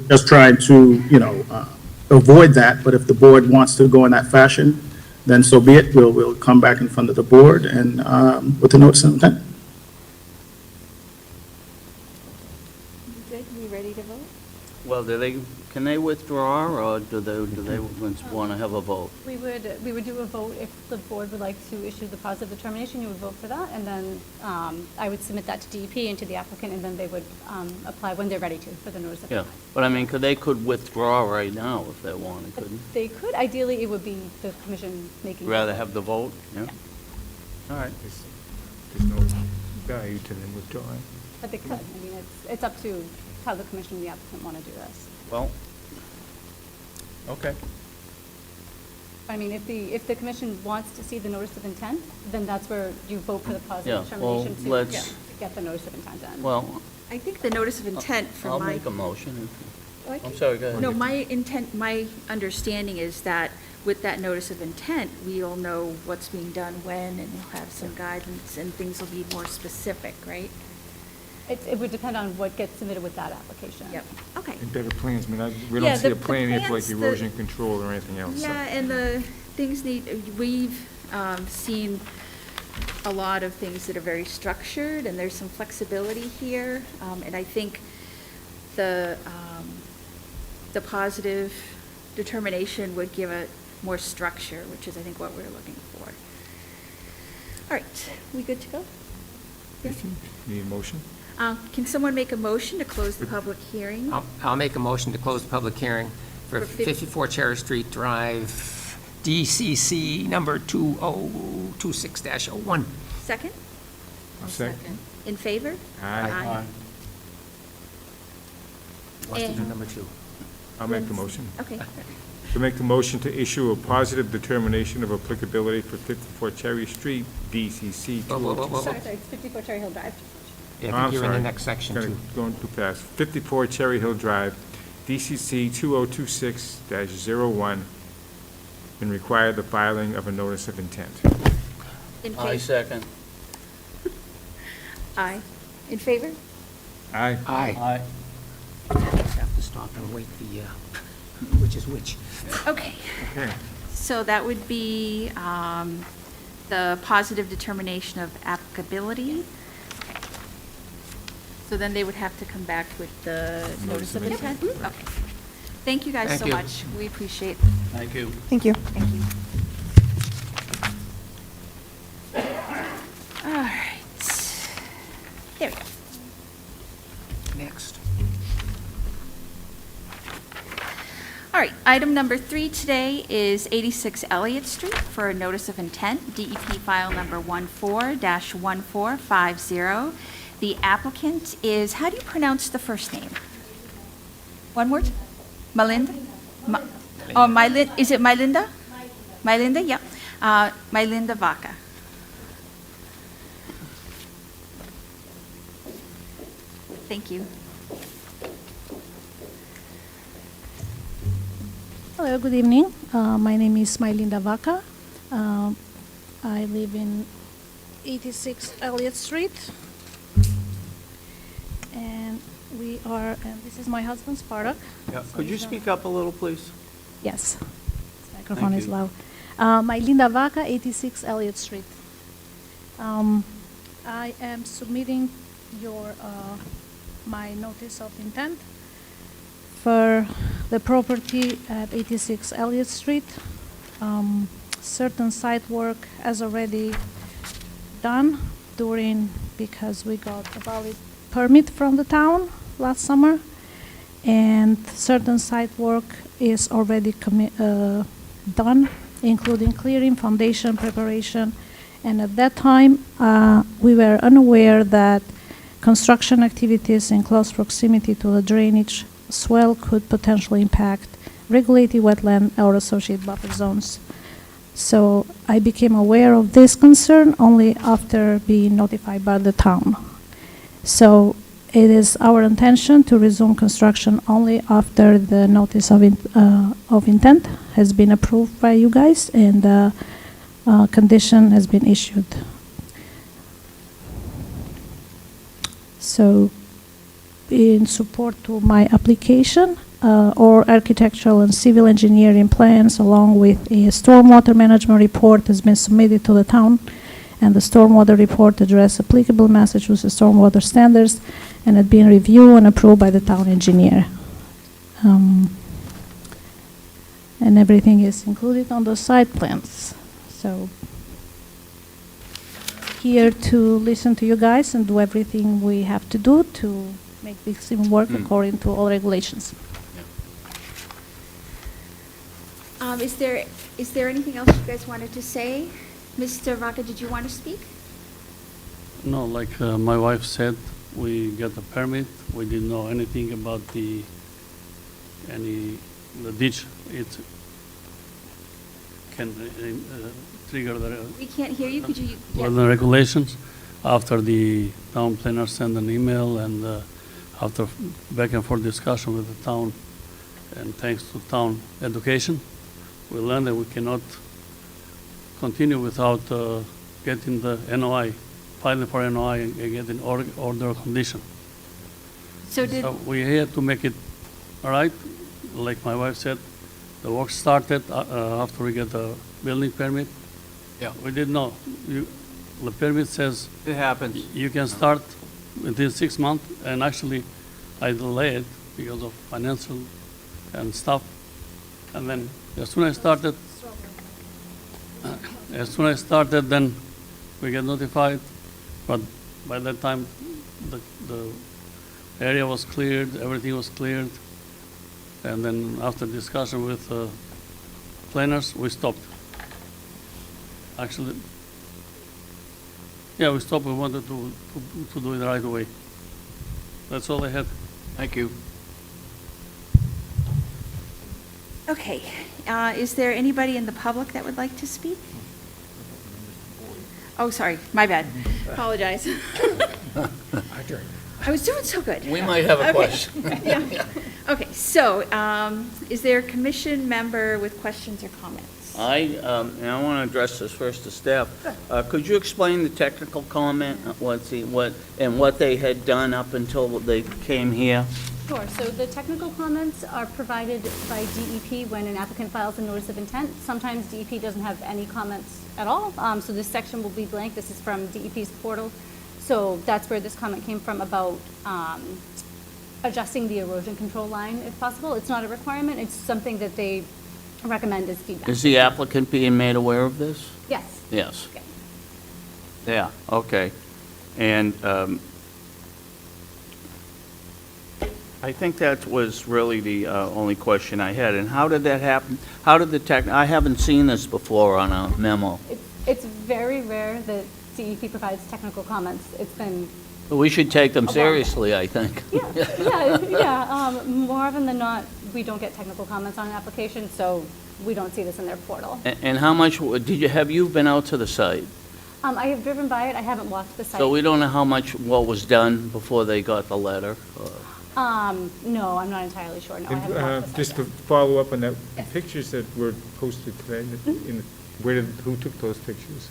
Just trying to, avoid that, but if the board wants to go in that fashion, then so be it. We'll come back in front of the board and with the notice of intent. You good? You ready to vote? Well, can they withdraw, or do they want to have a vote? We would do a vote if the board would like to issue the positive determination, you would vote for that, and then I would submit that to DEP and to the applicant, and then they would apply when they're ready to for the notice of Yeah, compliance. but I mean, they could withdraw right now if they wanted, couldn't They could, ideally, it would be the commission making. they? Rather have the vote, yeah? All right. There's no value to them withdrawing. But they could, I mean, it's up to how the commission and the applicant want to do this. Well, okay. I mean, if the commission wants to see the notice of intent, then that's where you vote for the positive Yeah, well, determination let's- to get the notice of intent in. Well, I think the notice of intent for I'll my. make a motion. Oh, I I'm can- sorry, go ahead. No, my understanding is that with that notice of intent, we'll know what's being done when, and we'll have some guidance, and things will be more specific, right? It would depend on what gets submitted with that application. Yep, okay. And better plans, I mean, we Yeah, don't see the a plan here for like plans, the- erosion control or anything else. so. Yeah, and the things we've seen a lot of things that are very structured, and there's some flexibility here, and I think the positive determination would give it more structure, which is, I think, what we're looking for. All right, we good to go? Yeah. Need a motion? Can someone make a motion to close the public hearing? I'll make a motion to close the public hearing for For 54 Cherry Street Drive, DCC number 2026-01. Second? Second. In favor? Aye. What's And- number 2? I'll make the motion. Okay. To make the motion to issue a positive determination of applicability for 54 Cherry Street, DCC Whoa, whoa, whoa, whoa. 202. Sorry, it's 54 Cherry Hill Drive. Yeah, I I'm think you're in the sorry. next section, Kinda too. Going too fast. 54 Cherry Hill Drive, DCC 2026-01, and require the filing of a notice of intent. In I favor? second. Aye. In favor? Aye. Aye. Have to stop and wait which is which. Okay. Okay. So that would be the positive determination of applicability. So then they would have to come back with the notice of intent? Okay. Thank you guys Thank so you. much. We appreciate. Thank you. Thank you. Thank you. All right. There we go. Next. All right, item number 3 today is 86 Elliott Street for a notice of intent, DEP file number 14-1450. The applicant is, how do you pronounce the first name? One word? Melinda? Is it Mylinda? Mylinda, yeah. Mylinda Vaca. Thank you. Hello, good evening. My name is Mylinda Vaca. I live in 86 Elliott Street. And this is my husband, Spartak. Yeah, could you speak up a little, please? Yes, this microphone Thank is you. loud. Mylinda Vaca, 86 Elliott Street. I am submitting my notice of intent for the property at 86 Elliott Street. Certain site work has already done because we got a valid permit from the town last summer, and certain site work is already done, including clearing, foundation preparation, and at that time, we were unaware that construction activities in close proximity to the drainage swell could potentially impact regulated wetland or associated buffer zones. So I became aware of this concern only after being notified by the town. So it is our intention to resume construction only after the notice of intent has been approved by you guys and the condition has been issued. So in support to my application, or architectural and civil engineering plans along with a stormwater management report has been submitted to the town, and the stormwater report address applicable Massachusetts stormwater standards and had been reviewed and approved by the town engineer. And everything is included on the site plans. So here to listen to you guys and do everything we have to do to make this even work according to all regulations. Is there anything else you guys wanted to say? Mr. Vaca, did you want to speak? No, like my wife said, we got a permit. We didn't know anything about the ditch. It can trigger the We can't hear you, could you? yeah. the regulations. After the town planner sent an email and after back and forth discussion with the town, and thanks to town education, we learned that we cannot continue without getting the NOI, filing for NOI and getting order of condition. So did, So we had to make it right, like my wife said, the work started after we get the building permit. Yeah. We didn't know. The permit says It happens. you can start within 6 months, and actually I delayed because of financial and stuff. And then as soon as I started, then we get notified. But by that time, the area was cleared, everything was cleared. And then after discussion with planners, we stopped. Actually, yeah, we stopped. We wanted to do it the right way. That's all I had. Thank you. Okay, is there anybody in the public that would like to speak? Oh, sorry, my bad. Apologize. I was doing so good. We might have a Okay. question. Yeah. Okay, so, is there a commission member with questions or comments? And I want to address this first to staff. Could you explain the technical comment, what they had done up until they came here? Sure, so the technical comments are provided by DEP when an applicant files a notice of intent. Sometimes DEP doesn't have any comments at all, so this section will be blank. This is from DEP's portal. So that's where this comment came from about adjusting the erosion control line if possible. It's not a requirement, it's something that they recommend as feedback. Is the applicant being made aware of this? Yes. Yes. Okay. Yeah, okay. And I think that was really the only question I had. And how did that happen? How did I haven't seen this before on a memo. It's very rare that DEP provides technical comments. It's been, We should take them A lot. seriously, I think. yeah. More often than not, we don't get technical comments on an application, so we don't see this in their portal. And how much, have you been out to the site? I have driven by it, I haven't walked the site. So we don't know what was done before they got the letter? No, I'm not entirely sure, no, I haven't walked the site Just to yet. follow up on that, the Yes. pictures that were posted today, who took those pictures?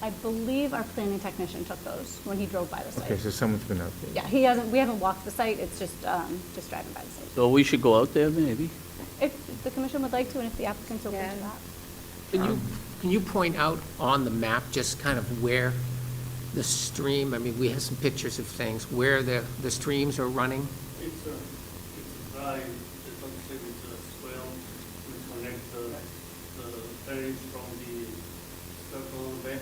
I believe our planning technician took those when he drove by the Okay, site. so someone's been out there. Yeah, we haven't walked the site, it's just driving by the site. So we should go out there, maybe? If the commission would like to, and if the applicant's open to that. Can you point out on the map just kind of where the stream, I mean, we have some pictures of things, where the streams are running? It's a dry, it's a swell, we connect the drainage from the circle on the back.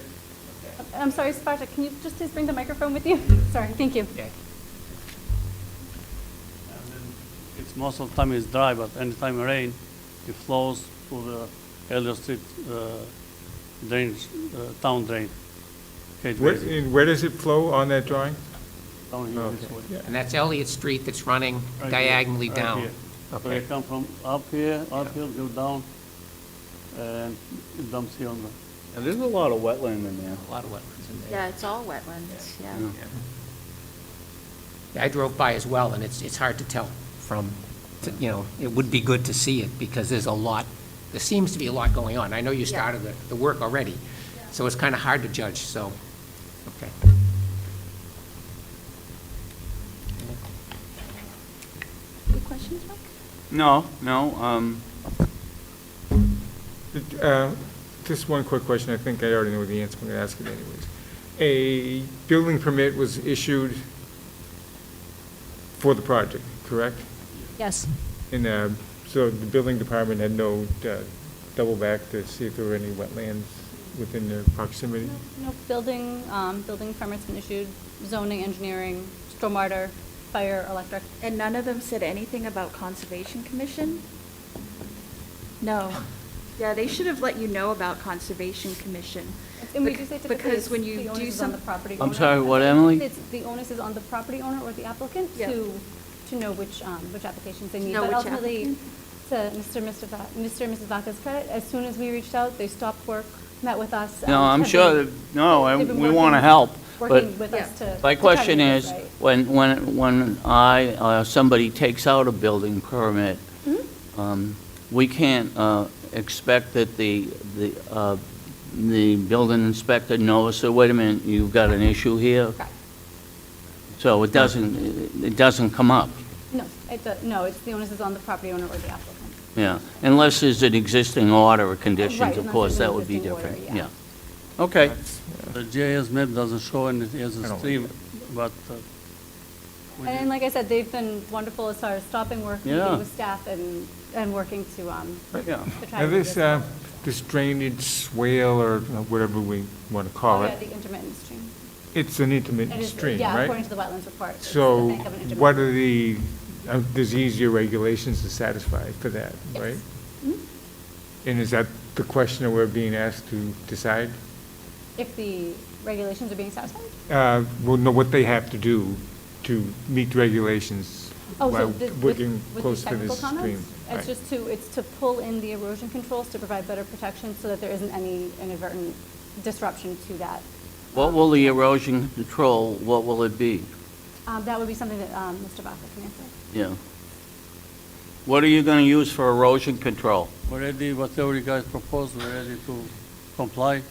I'm sorry, Sparta, can you just please bring the microphone with you? Sorry, thank you. Okay. And then it's most of the time it's dry, but anytime it rain, it flows to the Elliott Street drainage, town drain. Okay, Where does it flow on that drawing? down here this Okay. way. Yeah. And that's Elliott Street that's running Right here, diagonally right down? here. So Okay. it come from up here, go down, and it dumps here on the. And there's a lot of wetland in there. A lot of wetlands in there. Yeah, it's all wetlands, yeah. Yeah, I drove by as well, and it's hard to tell from, it would be good to see it, because there's a lot, there seems to be a lot going on. I know you started the work already, so it's kind of hard to judge, so, okay. Any questions, Mike? No. Just one quick question, I think I already know the answer, I'm going to ask it anyways. A building permit was issued for the project, correct? Yes. And so the building department had no double back to see if there were any wetlands within their proximity? No, building permits been issued, zoning, engineering, stormwater, fire, electric. And none of them said anything about Conservation Commission? No. Yeah, they should have let you know about Conservation Commission. And we do say typically Because it's when you the do onus is on the property I'm owner. sorry, what, Emily? It's the onus is on the property owner or the applicant Yeah. to know which applications they need. Know But which ultimately, to Mr. and Mrs. Vaca's credit, as soon as we reached out, they stopped work, met with us. No, I'm have sure, been- that- no, they've been we want to working- help, but Working with us to. my to question try to is, do this right. when somebody takes out a building permit, Mm-hmm. we can't expect that the building inspector knows, so wait a minute, you've got an issue here? Correct. So it doesn't come up, No, no, it's the onus is on the property owner or the applicant. yeah. Unless there's an existing order of conditions, Right, of unless course, there's an that would be existing order, different, yeah. yeah. Okay. The GIS map doesn't show any as I a don't stream, but we And did- like I said, they've been wonderful as far as stopping work, Yeah. meeting with staff and working to Yeah. try Now, to do this. this drainage swale, or whatever we want to call Oh, yeah, it, the intermittent stream. it's an It intermittent is- stream, Yeah, right? according to the wetlands report. it's the So bank of an intermittent- what are there's easier regulations to satisfy for that, Yes. right? Mhm. And is that the question that we're being asked to decide? If the regulations are being satisfied? Well, no, what they have to do to meet the regulations Oh, while so with working the close to technical this comments? stream. It's Right. just it's to pull in the erosion controls to provide better protection so that there isn't any inadvertent disruption to that. What will the erosion control, what will it be? That would be something that Mr. Vaca can answer. Yeah. What are you going to use for erosion control? already, whatever you guys propose, we're ready to comply.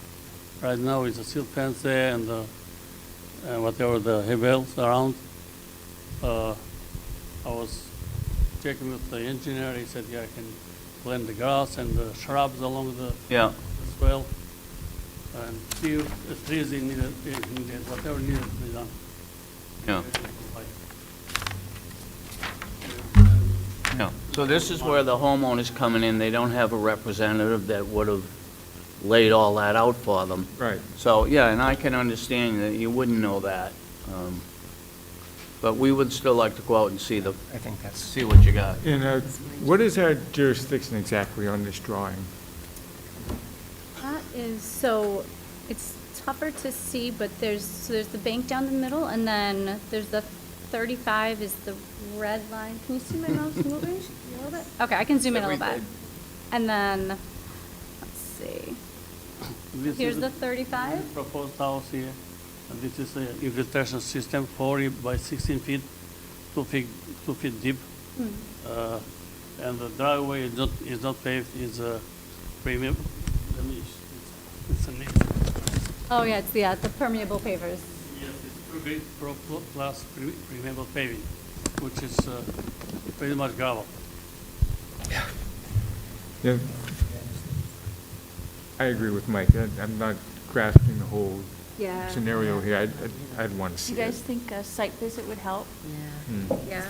Right now, it's a silt fence there and whatever the hay bales around. I was checking with the engineer, he said, yeah, I can plant the grass and the shrubs along the Yeah. swell. And see if the trees needed, whatever needed to be done. Yeah. Yeah. So this is where the homeowner's coming in. They don't have a representative that would have laid all that out for them. Right. So, yeah, and I can understand that you wouldn't know that. But we would still like to go out and see I think that's, see what you got. And what is our jurisdiction exactly on this drawing? That is, so it's tougher to see, but there's the bank down the middle, and then there's the 35 is the red line. Can you see my mouse moving a little bit? Okay, I can zoom in a little bit. And then, let's see, This here's is the 35. proposed house here. And this is a infiltration system, 40 by 16 feet, 2 feet deep. And the driveway is not paved, is premium. Let me, it's a name. Oh, yeah, it's the permeable pavers. Yes, it's plus permeable paving, which is pretty much gravel. Yeah. I agree with Mike. I'm not grasping the whole Yeah. scenario here. I'd want to Do see you it. guys think a site visit would help? Hmm. Yeah.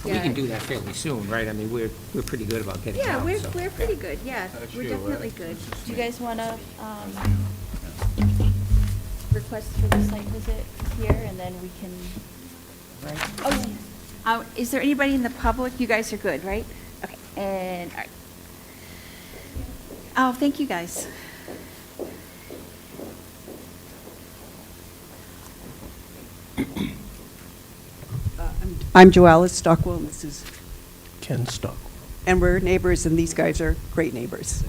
we can do that fairly soon, right? I mean, we're pretty good about getting Yeah, out, we're, so. we're pretty good, yeah. That's We're you, definitely right? good. Do you guys want to request for the site visit here, and then we can? Oh, is there anybody in the public? You guys are good, right? Okay, and, all right. Oh, thank you, guys. I'm Joella Stockwell, and this is, Ken Stockwell. and we're neighbors, and these guys are great neighbors.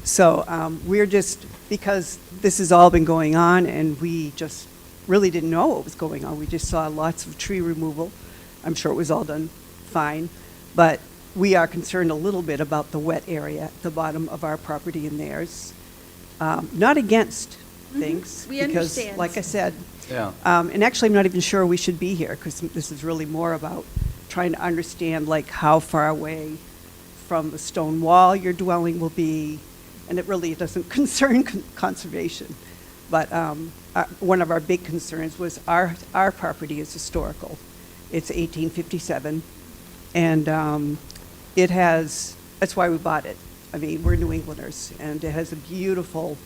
So we're just, because this has all been going on, and we just really didn't know what was going on. We just saw lots of tree removal. I'm sure it was all done fine, but we are concerned a little bit about the wet area at the bottom of our property and theirs. Not against things. We because, understand. like I said, Yeah. and actually, I'm not even sure we should be here, because this is really more about trying to understand, like, how far away from the stone wall your dwelling will be, and it really doesn't concern conservation. But one of our big concerns was our property is historical. It's 1857, And that's why we bought it. I mean, we're New Englanders, and it has a beautiful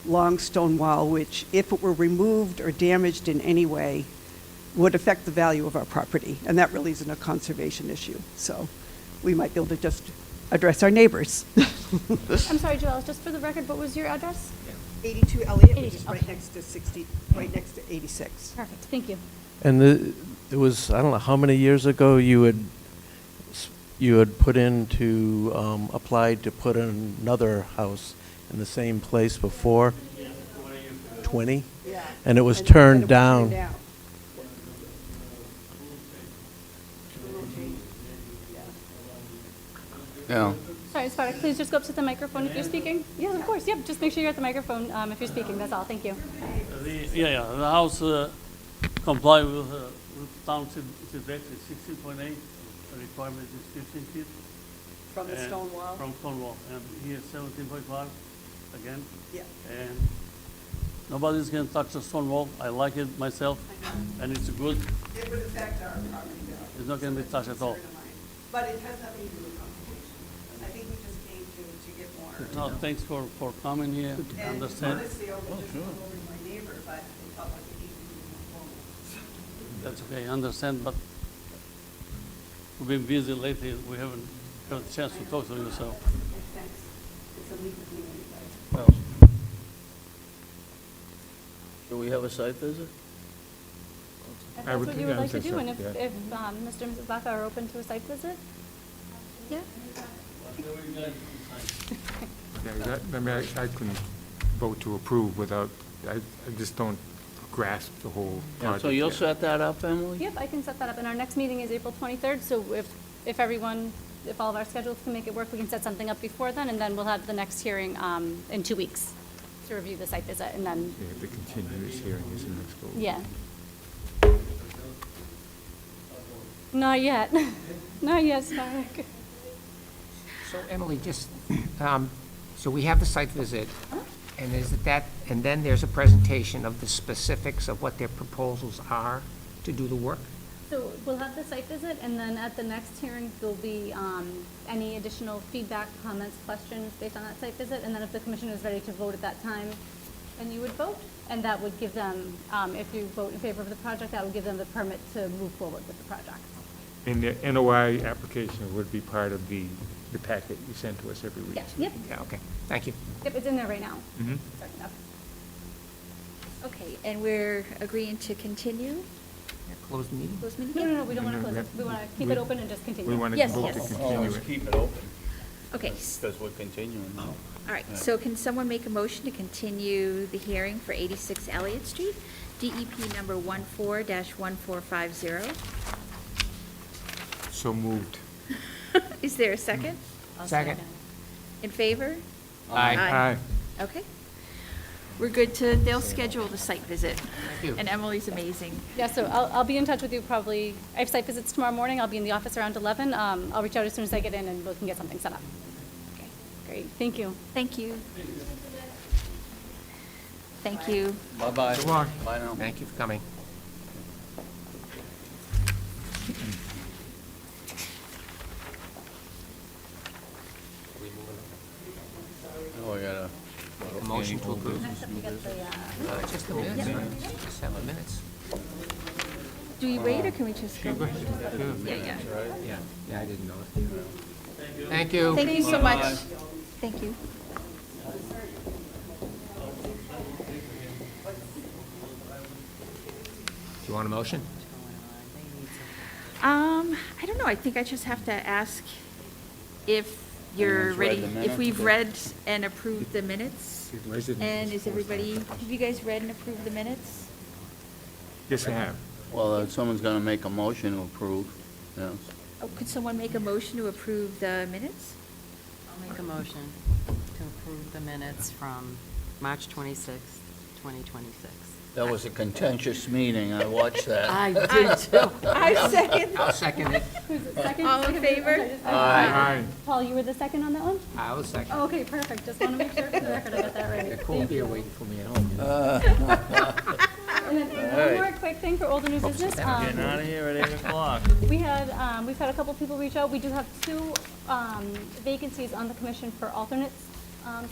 long stone wall, which if it were removed or damaged in any way, would affect the value of our property. And that really isn't a conservation issue. So we might be able to just address our neighbors. I'm sorry, Joelle, just for the record, what was your address? 82 Elliott, which 82, is right okay. next to 60, right next to 86. Perfect, thank you. And it was, I don't know, how many years ago you had put in to, applied to put in another house in the same place before? 20? Yeah. And it was turned down. Yeah. Sorry, Spartak, please just go up to the microphone if you're speaking. Yeah, of course, yep, just make sure you're at the microphone if you're speaking, that's all, thank you. The house comply with township directive 16.8, the requirement is 15 feet. From the And stone wall? From stone wall, and here 17.5, again. Yeah. And nobody's gonna touch the stone wall, I like it myself, and it's good, It would affect our property value. it's not gonna be touched at all. But it has nothing to do with conservation. I think we just came to get more. No, thanks for coming here, And understand, honestly, I was just going over my neighbor, but it felt like it needed to be more. that's okay, understand, but we've been busy lately, we haven't got a chance to talk to you, so. Thanks. It's a leap of me anyway. Well, do we have a site visit? If I that's would what think- you would I like to would do, think and so, if Mr. and Mrs. Baca are open to a site visit? Yeah? Yeah, I mean, I couldn't vote to approve without, I just don't grasp the whole Yeah, project. so you'll yet. set that up, Emily? Yep, I can set that up, and our next meeting is April 23rd, so if everyone, if all of our schedules can make it work, we can set something up before then, and then we'll have the next hearing in 2 weeks to review the site visit, and then, We have to continue this hearing, is the next goal. yeah. Not yet. Not yet, Spark. So Emily, just, so we have the site visit, and is it that, and then there's a presentation of the specifics of what their proposals are to do the work? So we'll have the site visit, and then at the next hearing, there'll be any additional feedback, comments, questions based on that site visit, and then if the commission is ready to vote at that time, then you would vote, and that would give them, if you vote in favor of the project, that would give them the permit to move forward with the project. And the NOI application would be part of the packet you send to us every week. Yeah, yep, Yeah, okay, thank you. yep, it's in there right now. Mhm. Sorry, no. Okay, and we're agreeing to continue? Close the meeting? Close meeting? No, no, no, we don't want to No, close no, it. We want to keep we- it open and just continue. We want to Yes, vote yes. to Oh, continue let's it. keep it open, Okay, because we're continuing. all right, so can someone make a motion to continue the hearing for 86 Elliott Street, DEP number 14-1450? So moved. Is there a second? Second. In favor? Aye. Aye. Okay. We're good to, they'll schedule the site visit. Thank you. And Emily's amazing. Yeah, so I'll be in touch with you probably, I have site visits tomorrow morning, I'll be in the office around 11. I'll reach out as soon as I get in and we can get something set up. Okay, Great, thank you. thank you. Thank you. Bye-bye. Good luck. Bye now. Thank you for coming. Oh, I gotta. A motion to approve. Next up, we got the, Just the minutes, right? Just have the minutes. Do we wait or can we just go? Go ahead. Yeah, yeah. Yeah, I didn't know it. Thank you. Thank you so much. Thank you. Do you want a motion? I don't know, I think I just have to ask if you're Everyone's read ready, the if minutes? we've read and approved the minutes. Residents And is supposed to everybody, have- have you guys read and approved the minutes? Yes, I have. Well, someone's gonna make a motion to approve, yes. Oh, could someone make a motion to approve the minutes? I'll make a motion to approve the minutes from March 26th, 2026. That was a contentious meeting, I watched that. I did too. I second. I'll second it. who's the second? All in favor? Aye. Paul, you were the second on that one? I will second. Oh, okay, perfect, just want to make sure for the record I got that right. They're cool Thank beer you. waiting for me at home. And then one more quick thing for old and new business. Getting out of here at 8 o'clock. We've had a couple people reach out. We do have 2 vacancies on the commission for alternates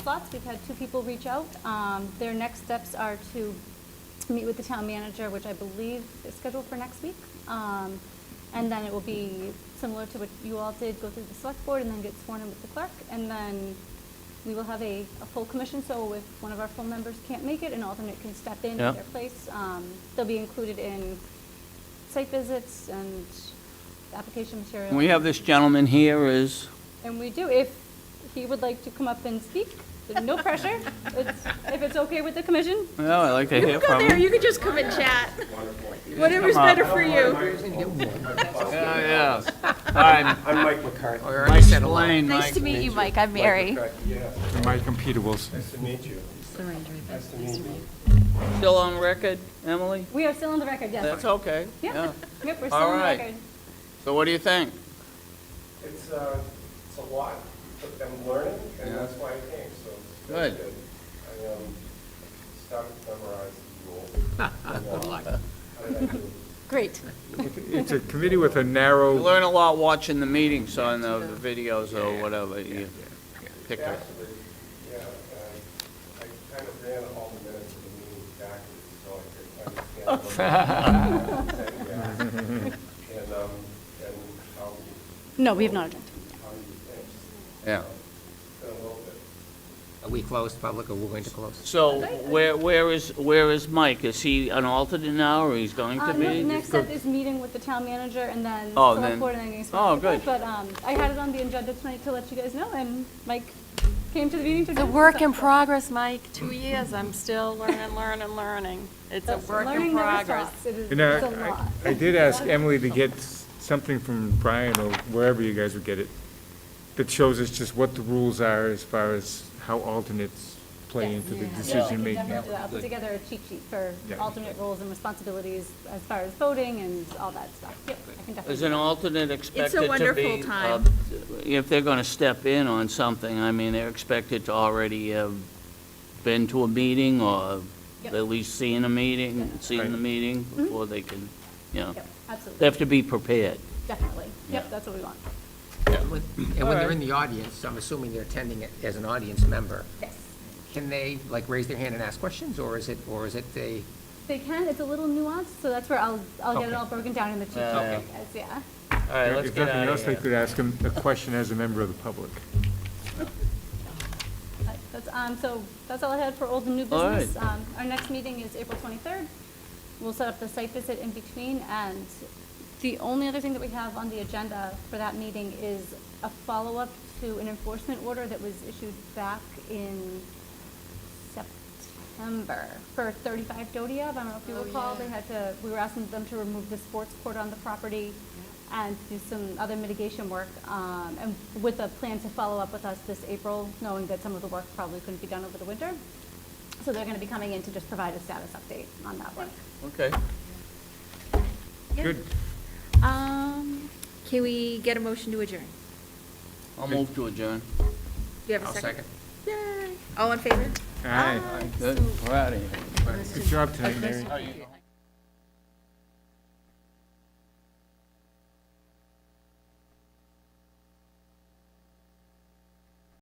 slots. We've had 2 people reach out. Their next steps are to meet with the town manager, which I believe is scheduled for next week. And then it will be similar to what you all did, go through the select board and then get sworn in with the clerk. And then we will have a full commission, so if one of our full members can't make it, an alternate can step in Yeah. their place. They'll be included in site visits and application materials. And we have this gentleman here is, And we do, if he would like to come up and speak, no pressure. If it's okay with the commission. well, I like to hear Go from there, him. you could just come and chat. Whatever's Come on. better for you. Yeah. All right, I'm Mike McCarthy. Mike Spillane, Nice Mike. to meet you, Mike. I'm Mary. Mike and Peter Wilson. Nice to meet you. Still on record, Emily? We are still on the record, yes. That's okay, Yep. yeah. Yep, we're still All on the right. record. So what do you think? It's a lot, but I'm learning, and that's why I came, so. it's Good. I started to memorize the rules. Good luck. How did I do? Great. It's a committee with a You narrow, learn a lot watching the meetings on the videos or whatever you pick up. Actually, yeah, I kind of ran all the minutes of the meeting backwards, so I could understand. And how, No, we have not adjourned. how you think. Yeah. It's been a little bit. Are we closed, public, or we're going to close? So where is Mike? Is he an alternate now, or he's going to No, be? next step is meeting with the town manager and then Oh, select then- board and then getting oh, sworn in. good. But I had it on the agenda tonight to let you guys know, and Mike came to the meeting to. The do work so. in progress, Mike. 2 years, I'm still learning. It's a work in Learning never progress. stops. It is, you know, it's a lot. I did ask Emily to get something from Brian or wherever you guys would get it, that shows us just what the rules are as far as how alternates play Yes. into the Yeah, I decision can making. definitely do that. I'll put together a cheat sheet for Yeah. alternate roles and responsibilities as far as voting and all that stuff. Yep, I can definitely. Is do an that. alternate expected to be? wonderful time. If they're going to step in on something, I mean, they're expected to already have been to a meeting or Yep. at least seen a meeting, Yep. seen the meeting before they can, you know. Yep, They absolutely, have to be prepared. definitely. Yep, that's what we want. And when they're in the audience, I'm assuming they're attending it as an audience member. Yes. Can they, like, raise their hand and ask questions, or is it they, They can, it's a little nuanced, so that's where I'll get it Okay. all broken down in the cheat sheet, Yeah. yeah. All right, let's If get nothing out else, of they here. could ask him a question as a member of the public. So that's all I had for old and new All right. business. Our next meeting is April 23rd. We'll set up the site visit in between, and the only other thing that we have on the agenda for that meeting is a follow-up to an enforcement order that was issued back in September for 35 Dodia. I don't know if you recall, we were asking them to remove the sports court on the property and do some other mitigation work, and with a plan to follow up with us this April, knowing that some of the work probably couldn't be done over the winter. So they're going to be coming in to just provide a status update on that work. Okay. Good. Can we get a motion to adjourn? I'll move to adjourn. Do you have a I'll second? second. Yay. All in favor? All right. Good, we're out of here. Good job tonight, Mary.